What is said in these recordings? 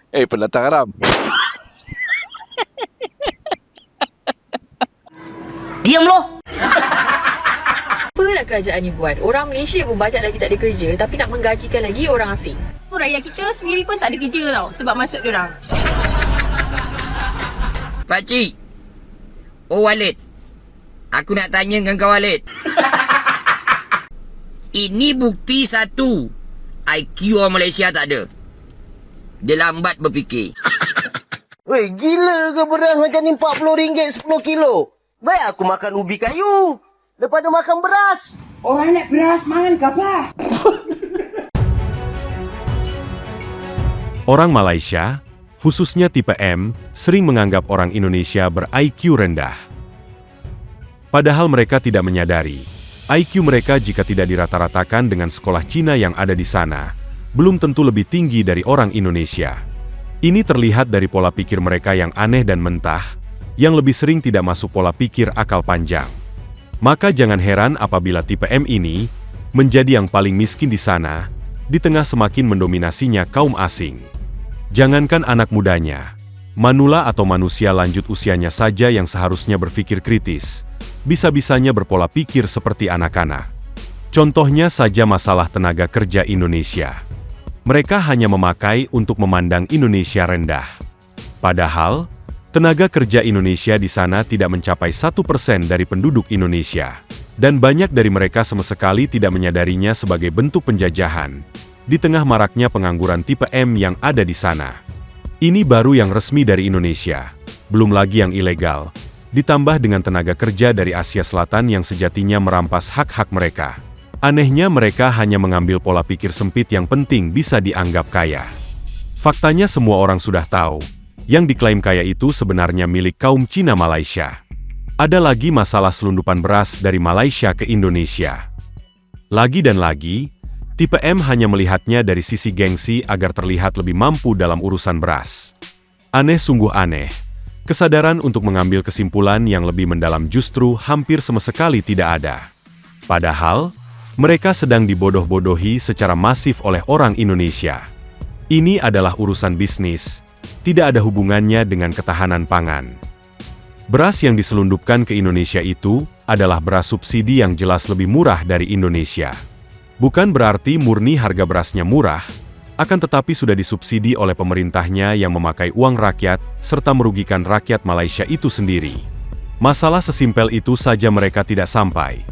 Pendatang haram. Diam loh. Apa nak kerajaan ni buat? Orang Malaysia pun banyak lagi tak ada kerja, tapi nak menggajikan lagi orang asing. Rakyat kita sendiri pun tak ada kerja tau sebab masuk diorang. Pakcik. Oh Walid. Aku nak tanya dengan kau Walid. Ini bukti satu. IQ orang Malaysia tak ada. Dia lambat berfikir. Weh, gila ke beras macam ni RM40 10 kilo? Baik aku makan ubi kayu daripada makan beras. Orang nak beras mangan ke apa? Orang Malaysia, khususnya tipe M, sering menganggap orang Indonesia ber-IQ rendah. Padahal mereka tidak menyadari, IQ mereka jika tidak dirata-ratakan dengan sekolah Cina yang ada di sana, belum tentu lebih tinggi dari orang Indonesia. Ini terlihat dari pola pikir mereka yang aneh dan mentah, yang lebih sering tidak masuk pola pikir akal panjang. Maka jangan heran apabila tipe M ini menjadi yang paling miskin di sana, di tengah semakin mendominasinya kaum asing. Jangankan anak mudanya, manula atau manusia lanjut usianya saja yang seharusnya berpikir kritis, bisa-bisanya berpola pikir seperti anak-anak. Contohnya saja masalah tenaga kerja Indonesia. Mereka hanya memakai untuk memandang Indonesia rendah. Padahal, tenaga kerja Indonesia di sana tidak mencapai 1% dari penduduk Indonesia. Dan banyak dari mereka sama sekali tidak menyadarinya sebagai bentuk penjajahan, di tengah maraknya pengangguran tipe M yang ada di sana. Ini baru yang resmi dari Indonesia, belum lagi yang ilegal, ditambah dengan tenaga kerja dari Asia Selatan yang sejatinya merampas hak-hak mereka. Anehnya mereka hanya mengambil pola pikir sempit yang penting bisa dianggap kaya. Faktanya semua orang sudah tahu, yang diklaim kaya itu sebenarnya milik kaum Cina Malaysia. Ada lagi masalah selundupan beras dari Malaysia ke Indonesia. Lagi dan lagi, tipe M hanya melihatnya dari sisi gengsi agar terlihat lebih mampu dalam urusan beras. Aneh sungguh aneh. Kesadaran untuk mengambil kesimpulan yang lebih mendalam justru hampir sama sekali tidak ada. Padahal, mereka sedang dibodoh-bodohi secara masif oleh orang Indonesia. Ini adalah urusan bisnis, tidak ada hubungannya dengan ketahanan pangan. Beras yang diselundupkan ke Indonesia itu adalah beras subsidi yang jelas lebih murah dari Indonesia. Bukan berarti murni harga berasnya murah, akan tetapi sudah disubsidi oleh pemerintahnya yang memakai uang rakyat, serta merugikan rakyat Malaysia itu sendiri. Masalah sesimpel itu saja mereka tidak sampai.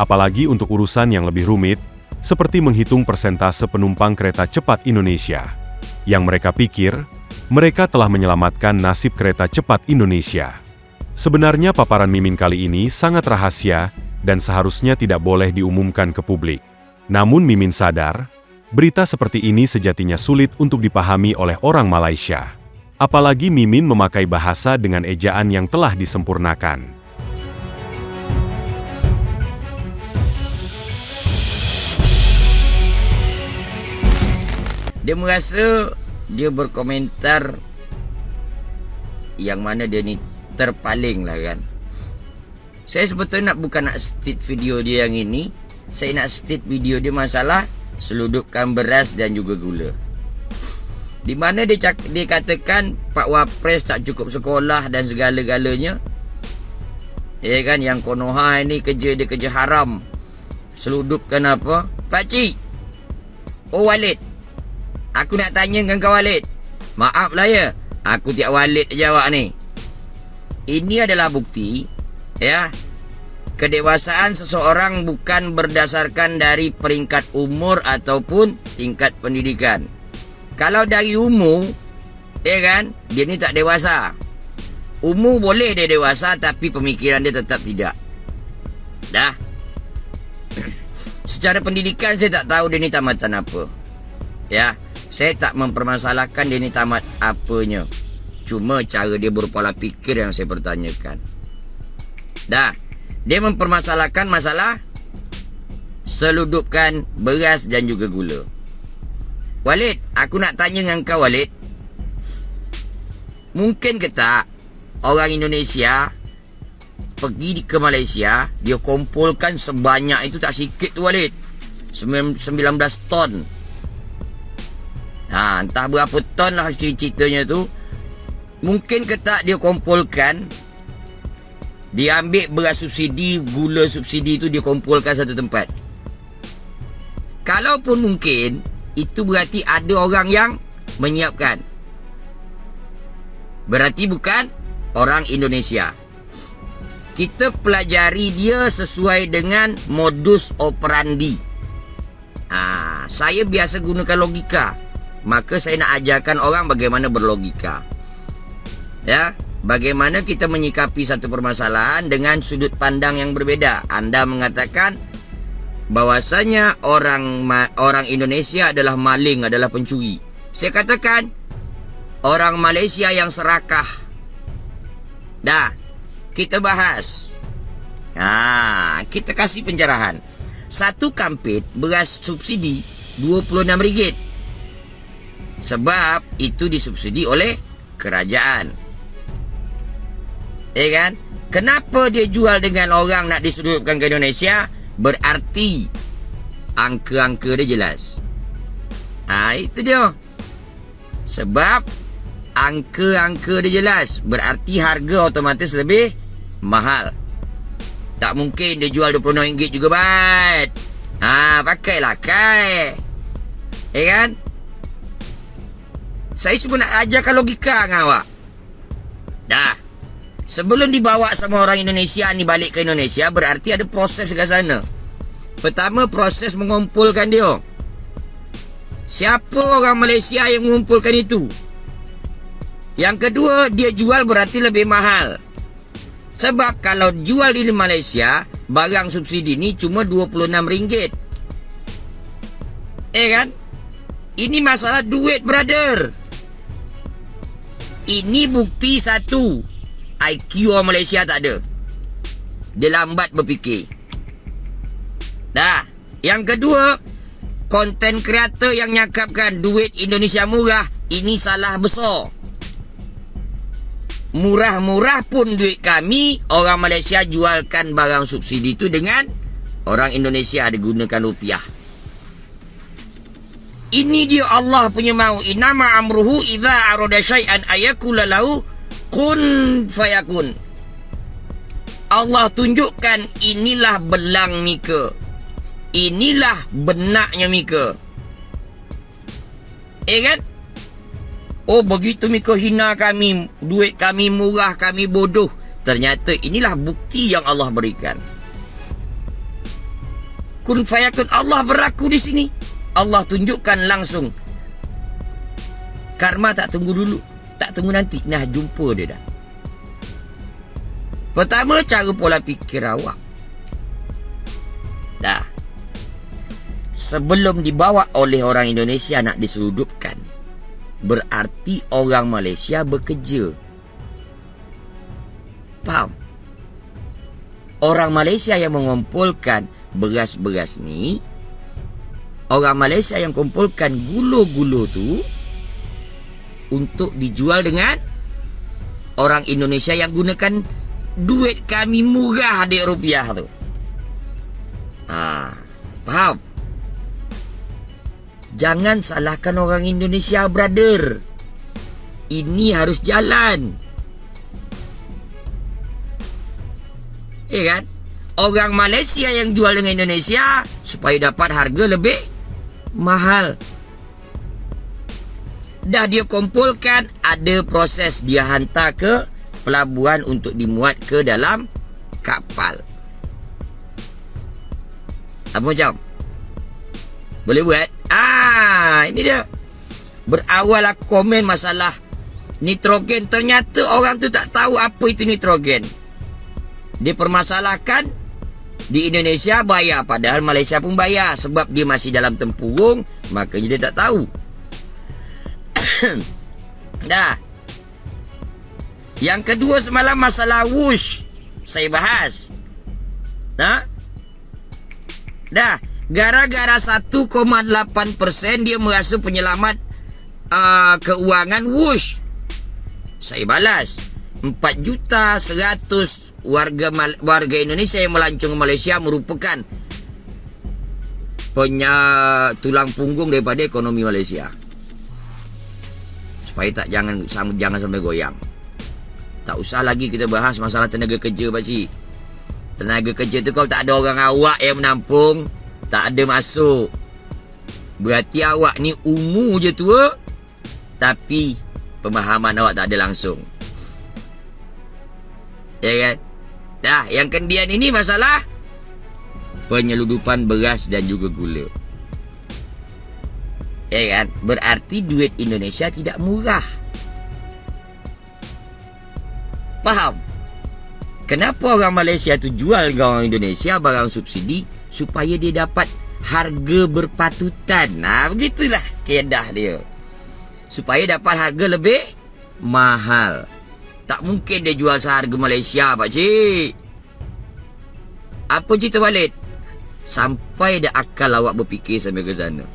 Apalagi untuk urusan yang lebih rumit, seperti menghitung persentase penumpang kereta cepat Indonesia. Yang mereka pikir, mereka telah menyelamatkan nasib kereta cepat Indonesia. Sebenarnya paparan Mimin kali ini sangat rahasia, dan seharusnya tidak boleh diumumkan ke publik. Namun Mimin sadar, berita seperti ini sejatinya sulit untuk dipahami oleh orang Malaysia. Apalagi Mimin memakai bahasa dengan ejaan yang telah disempurnakan. Dia merasa dia berkomentar yang mana dia ni terpaling lah kan. Saya sebetulnya bukan nak state video dia yang ini. Saya nak state video dia masalah seludupkan beras dan juga gula. Di mana dia katakan Pak Wapres tak cukup sekolah dan segala-galanya. Ya kan, yang Konoha ini kerja dia kerja haram. Seludupkan apa? Pakcik. Oh Walid. Aku nak tanya dengan kau Walid. Maaf lah ya, aku tiap Walid jawab ni. Ini adalah bukti, ya, kedewasaan seseorang bukan berdasarkan dari peringkat umur ataupun tingkat pendidikan. Kalau dari umur, ya kan, dia ni tak dewasa. Umur boleh dia dewasa, tapi pemikiran dia tetap tidak. Dah. Secara pendidikan saya tak tahu dia ni tamatan apa. Ya, saya tak mempermasalahkan dia ni tamat apanya. Cuma cara dia berpola pikir yang saya pertanyakan. Dah, dia mempermasalahkan masalah seludupkan beras dan juga gula. Walid, aku nak tanya dengan kau Walid. Mungkin ke tak orang Indonesia pergi ke Malaysia, dia kumpulkan sebanyak itu, tak sikit tu Walid, 19 ton. Entah berapa ton lah ceritanya tu. Mungkin ke tak dia kumpulkan, dia ambil beras subsidi, gula subsidi tu dia kumpulkan satu tempat. Kalaupun mungkin, itu berarti ada orang yang menyiapkan. Berarti bukan orang Indonesia. Kita pelajari dia sesuai dengan modus operandi. Saya biasa gunakan logika. Maka saya nak ajarkan orang bagaimana berlogika. Ya, bagaimana kita menyikapi satu permasalahan dengan sudut pandang yang berbeda. Anda mengatakan bahwasanya orang Indonesia adalah maling, adalah pencuri. Saya katakan orang Malaysia yang serakah. Dah, kita bahas. Kita kasih pencerahan. Satu kampit beras subsidi RM26. Sebab itu disubsidi oleh kerajaan. Kan? Kenapa dia jual dengan orang nak disudutkan ke Indonesia? Berarti angka-angka dia jelas. Itu dia. Sebab angka-angka dia jelas, berarti harga otomatis lebih mahal. Tak mungkin dia jual RM26 juga, bat. Pakailah kai. Kan? Saya cuma nak ajarkan logika dengan awak. Dah. Sebelum dibawa sama orang Indonesia ni balik ke Indonesia, berarti ada proses ke sana. Pertama, proses mengumpulkan dia. Siapa orang Malaysia yang mengumpulkan itu? Yang kedua, dia jual berarti lebih mahal. Sebab kalau jual di Malaysia, barang subsidi ni cuma RM26. Kan? Ini masalah duit, brother. Ini bukti satu. IQ orang Malaysia tak ada. Dia lambat berfikir. Dah. Yang kedua, konten kreator yang nyakapkan duit Indonesia murah, ini salah besar. Murah-murah pun duit kami, orang Malaysia jualkan barang subsidi tu dengan orang Indonesia ada gunakan rupiah. Ini dia Allah punya mau. Inama amruhu idza arada syai'an ayakula lahu kun fayakun. Allah tunjukkan inilah belang Mika. Inilah benaknya Mika. Kan? Oh, begitu Mika hina kami, duit kami murah, kami bodoh. Ternyata inilah bukti yang Allah berikan. Kun fayakun, Allah berlaku di sini. Allah tunjukkan langsung. Karma tak tunggu dulu, tak tunggu nanti. Nah, jumpa dia dah. Pertama, cara pola fikir awak. Dah. Sebelum dibawa oleh orang Indonesia nak diseludupkan, berarti orang Malaysia bekerja. Faham? Orang Malaysia yang mengumpulkan beras-beras ni, orang Malaysia yang kumpulkan gula-gula tu untuk dijual dengan orang Indonesia yang gunakan duit kami murah di rupiah tu. Faham? Jangan salahkan orang Indonesia, brother. Ini harus jalan. Kan? Orang Malaysia yang jual dengan Indonesia supaya dapat harga lebih mahal. Dah dia kumpulkan, ada proses dia hantar ke pelabuhan untuk dimuat ke dalam kapal. Apa macam? Boleh buat? Ini dia. Berawal aku komen masalah nitrogen. Ternyata orang tu tak tahu apa itu nitrogen. Dia permasalahkan di Indonesia bayar, padahal Malaysia pun bayar. Sebab dia masih dalam tempurung, makanya dia tak tahu. Dah. Yang kedua semalam masalah wush, saya bahas. Dah. Gara-gara 1,8% dia merasa penyelamat keuangan wush. Saya balas. 4,100,000 warga Indonesia yang melancong ke Malaysia merupakan tulang punggung daripada ekonomi Malaysia. supaya jangan sampai goyang. Tak usah lagi kita bahas masalah tenaga kerja, pakcik. Tenaga kerja tu kalau tak ada orang awak yang menampung, tak ada masuk. Berarti awak ni umur je tua, tapi pemahaman awak tak ada langsung. Ya kan? Dah, yang kendian ini masalah penyeludupan beras dan juga gula. Ya kan? Berarti duit Indonesia tidak murah. Faham? Kenapa orang Malaysia tu jual ke orang Indonesia barang subsidi? Supaya dia dapat harga berpatutan. Nah, begitulah keedah dia. Supaya dapat harga lebih mahal. Tak mungkin dia jual seharga Malaysia, pakcik. Apa cerita Walid? Sampai dah akal awak berfikir sampai ke sana.